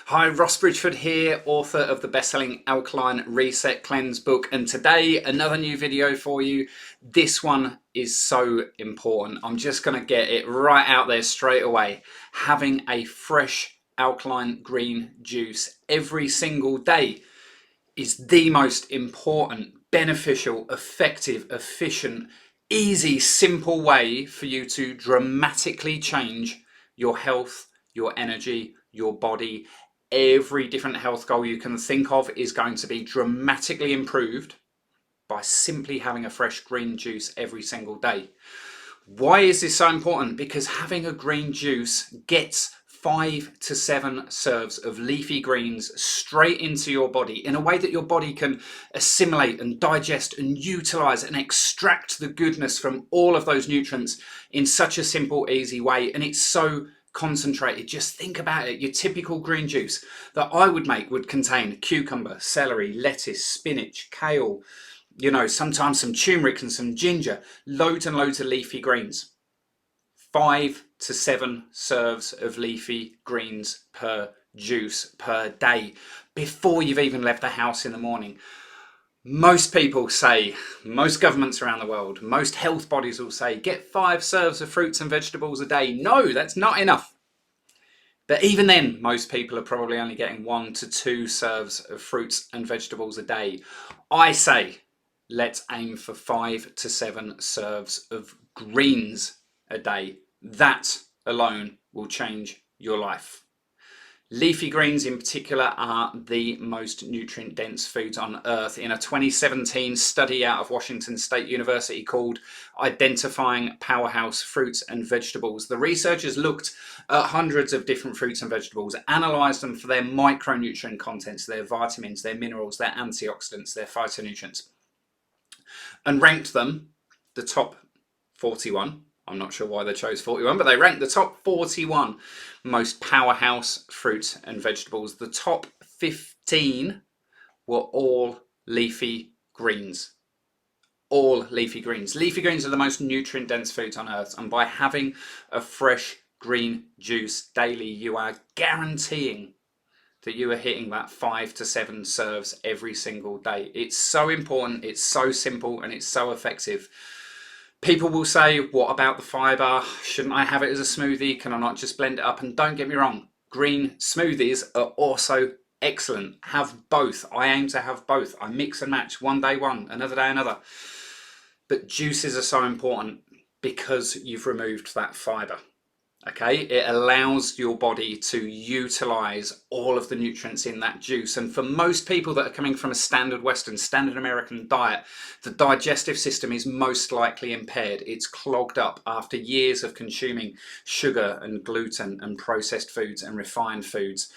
Hi, Ross Bridgeford here, author of the best-selling Alkaline Reset Cleanse book, and today another new video for you. This one is so important. I'm just going to get it right out there straight away. Having a fresh alkaline green juice every single day is the most important, beneficial, effective, efficient, easy, simple way for you to dramatically change your health, your energy, your body. Every different health goal you can think of is going to be dramatically improved by simply having a fresh green juice every single day. Why is this so important? Because having a green juice gets 5 to 7 serves of leafy greens straight into your body in a way that your body can assimilate and digest and utilize and extract the goodness from all of those nutrients in such a simple, easy way. And it's so concentrated. Just think about it. Your typical green juice that I would make would contain cucumber, celery, lettuce, spinach, kale, sometimes some turmeric and some ginger, loads and loads of leafy greens. 5 to 7 serves of leafy greens per juice per day before you've even left the house in the morning. Most people say, most governments around the world, most health bodies will say, get 5 serves of fruits and vegetables a day. No, that's not enough. But even then, most people are probably only getting 1 to 2 serves of fruits and vegetables a day. I say, let's aim for 5 to 7 serves of greens a day. That alone will change your life. Leafy greens in particular are the most nutrient dense foods on earth. In a 2017 study out of Washington State University called Identifying Powerhouse Fruits and Vegetables, the researchers looked at hundreds of different fruits and vegetables, analysed them for their micronutrient contents, their vitamins, their minerals, their antioxidants, their phytonutrients, and ranked them the top 41. I'm not sure why they chose 41, but they ranked the top 41 most powerhouse fruits and vegetables. The top 15 were all leafy greens. All leafy greens. Leafy greens are the most nutrient dense foods on earth, and by having a fresh green juice daily, you are guaranteeing that you are hitting that 5 to 7 serves every single day. It's so important, it's so simple, and it's so effective. People will say, what about the fibre? Shouldn't I have it as a smoothie? Can I not just blend it up? And don't get me wrong, green smoothies are also excellent. Have both. I aim to have both. I mix and match, one day one, another day another. But juices are so important because you've removed that fibre. Okay, it allows your body to utilize all of the nutrients in that juice. And for most people that are coming from a standard Western, standard American diet, the digestive system is most likely impaired. It's clogged up after years of consuming sugar and gluten and processed foods and refined foods.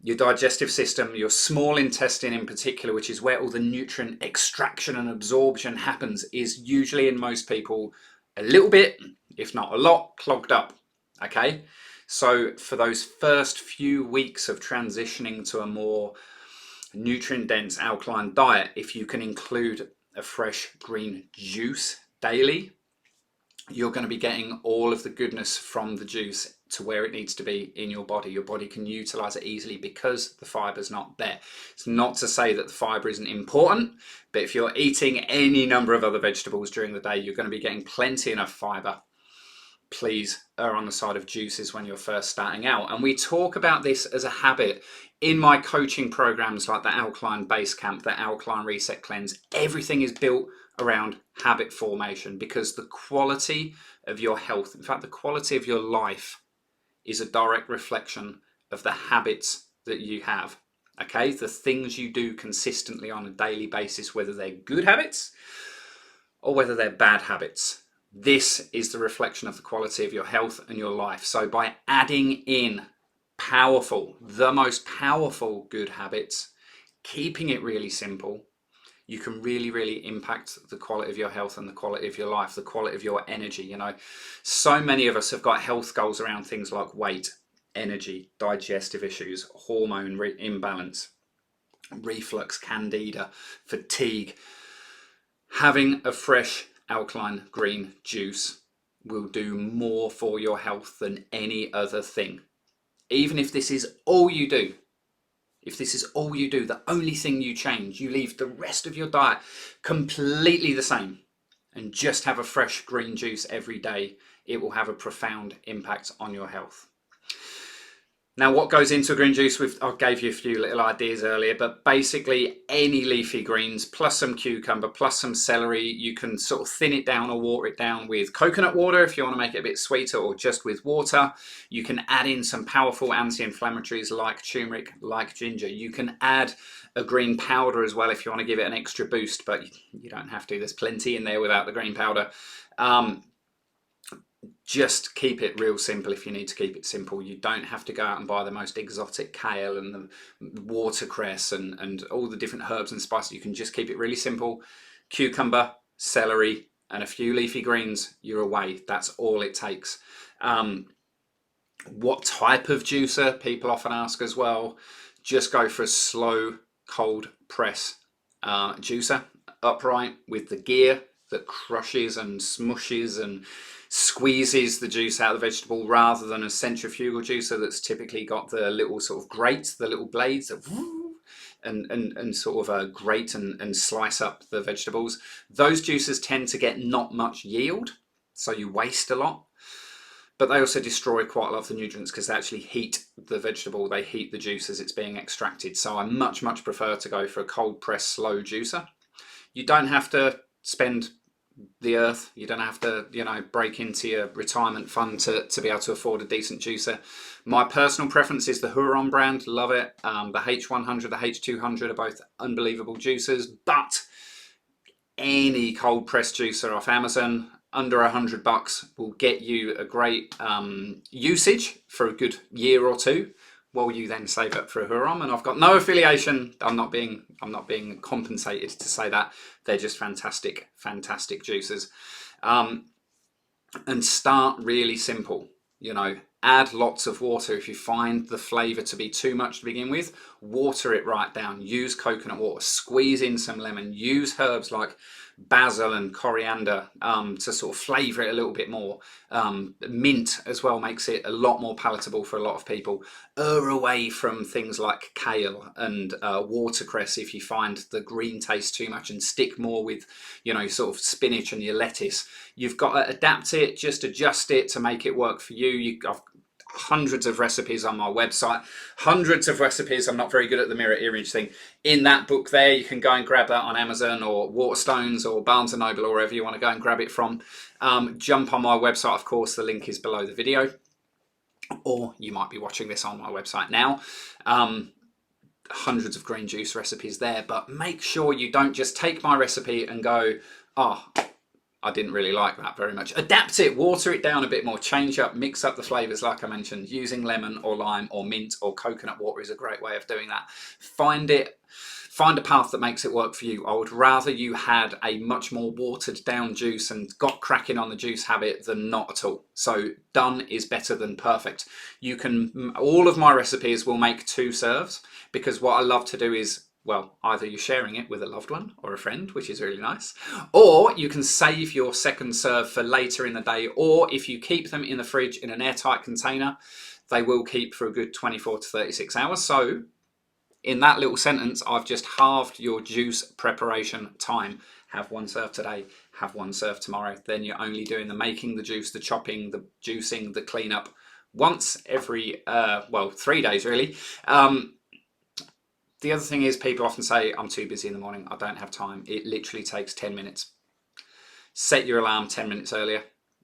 Your digestive system, your small intestine in particular, which is where all the nutrient extraction and absorption happens, is usually in most people a little bit, if not a lot, clogged up. Okay, so for those first few weeks of transitioning to a more nutrient dense alkaline diet, if you can include a fresh green juice daily, you're going to be getting all of the goodness from the juice to where it needs to be in your body. Your body can utilize it easily because the fiber's not there. It's not to say that the fiber isn't important, but if you're eating any number of other vegetables during the day, you're going to be getting plenty enough fiber. Please err on the side of juices when you're first starting out. And we talk about this as a habit in my coaching programs like the Alkaline Base Camp, the Alkaline Reset Cleanse. Everything is built around habit formation because the quality of your health, in fact, the quality of your life is a direct reflection of the habits that you have. Okay, the things you do consistently on a daily basis, whether they're good habits or whether they're bad habits. This is the reflection of the quality of your health and your life. So by adding in the most powerful good habits, keeping it really simple, you can really impact the quality of your health and the quality of your life, the quality of your energy. So many of us have got health goals around things like weight, energy, digestive issues, hormone imbalance, reflux, candida, fatigue. Having a fresh alkaline green juice will do more for your health than any other thing. Even if this is all you do, if this is all you do, the only thing you change, you leave the rest of your diet completely the same and just have a fresh green juice every day, it will have a profound impact on your health. Now, what goes into a green juice? I gave you a few little ideas earlier, but basically any leafy greens plus some cucumber plus some celery. You can sort of thin it down or water it down with coconut water if you want to make it a bit sweeter, or just with water. You can add in some powerful anti-inflammatories like turmeric, like ginger. You can add a green powder as well if you want to give it an extra boost, but you don't have to. There's plenty in there without the green powder. Just keep it real simple if you need to keep it simple. You don't have to go out and buy the most exotic kale and the watercress and all the different herbs and spices. You can just keep it really simple. Cucumber, celery, and a few leafy greens, you're away. That's all it takes. What type of juicer? People often ask as well. Just go for a slow, cold press juicer, upright, with the gear that crushes and smushes and squeezes the juice out of the vegetable, rather than a centrifugal juicer that's typically got the little sort of grate, the little blades that and sort of grate and slice up the vegetables. Those juices tend to get not much yield, so you waste a lot, but they also destroy quite a lot of the nutrients because they actually heat the vegetable, they heat the juice as it's being extracted. So I much prefer to go for a cold press slow juicer. You don't have to spend the earth, you don't have to, you know, break into your retirement fund to be able to afford a decent juicer. My personal preference is the Huron brand, love it. The H100, the H200 are both unbelievable juicers, but any cold press juicer off Amazon under $100 will get you a great usage for a good year or two, while you then save up for a Huron. And I've got no affiliation. I'm not being compensated to say that. They're just fantastic juicers. And start really simple. You know, add lots of water. If you find the flavour to be too much to begin with, water it right down. Use coconut water. Squeeze in some lemon. Use herbs like basil and coriander to sort of flavour it a little bit more. Mint as well makes it a lot more palatable for a lot of people. Err away from things like kale and watercress if you find the green taste too much, and stick more with, you know, sort of spinach and your lettuce. You've got to adapt it, just adjust it to make it work for you. I've hundreds of recipes on my website, hundreds of recipes. I'm not very good at the mirror image thing. In that book there, you can go and grab that on Amazon or Waterstones or Barnes & Noble or wherever you want to go and grab it from. Jump on my website, of course, the link is below the video, or you might be watching this on my website now. Hundreds of green juice recipes there, but make sure you don't just take my recipe and go, oh, I didn't really like that very much. Adapt it, water it down a bit more, change up, mix up the flavours like I mentioned. Using lemon or lime or mint or coconut water is a great way of doing that. Find a path that makes it work for you. I would rather you had a much more watered down juice and got cracking on the juice habit than not at all. So done is better than perfect. All of my recipes will make 2 serves, because what I love to do is, well, either you're sharing it with a loved one or a friend, which is really nice, or you can save your second serve for later in the day, or if you keep them in the fridge in an airtight container, they will keep for a good 24 to 36 hours. So in that little sentence, I've just halved your juice preparation time. Have 1 serve today, have 1 serve tomorrow. Then you're only doing the making the juice, the chopping, the juicing, the cleanup once every, 3 days really. The other thing is, people often say, I'm too busy in the morning, I don't have time. It literally takes 10 minutes. Set your alarm 10 minutes earlier.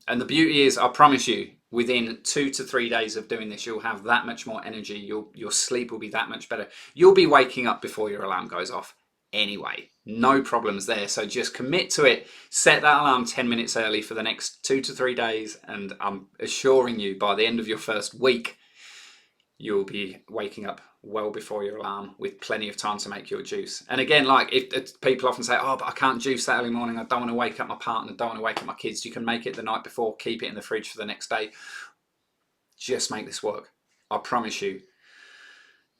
And the beauty is, I promise you, within 2 to 3 days of doing this, you'll have that much more energy. Your sleep will be that much better. You'll be waking up before your alarm goes off anyway. No problems there. So just commit to it. Set that alarm 10 minutes early for the next 2 to 3 days. And I'm assuring you, by the end of your first week, you'll be waking up well before your alarm with plenty of time to make your juice. And again, like if people often say, oh, but I can't juice that early morning, I don't want to wake up my partner, don't want to wake up my kids. You can make it the night before, keep it in the fridge for the next day. Just make this work. I promise you,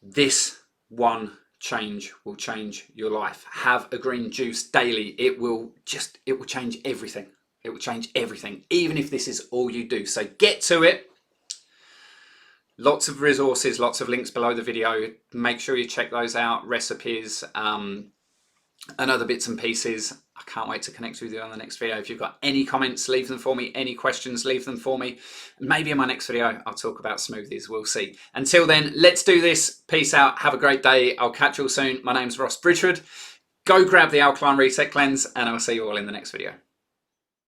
this one change will change your life. Have a green juice daily. It will change everything. It will change everything, even if this is all you do. So get to it. Lots of resources, lots of links below the video. Make sure you check those out, recipes, and other bits and pieces. I can't wait to connect with you on the next video. If you've got any comments, leave them for me. Any questions, leave them for me. Maybe in my next video, I'll talk about smoothies. We'll see. Until then, let's do this. Peace out. Have a great day. I'll catch you all soon. My name's Ross Bridgewood. Go grab the Alkaline Reset Cleanse, and I'll see you all in the next video.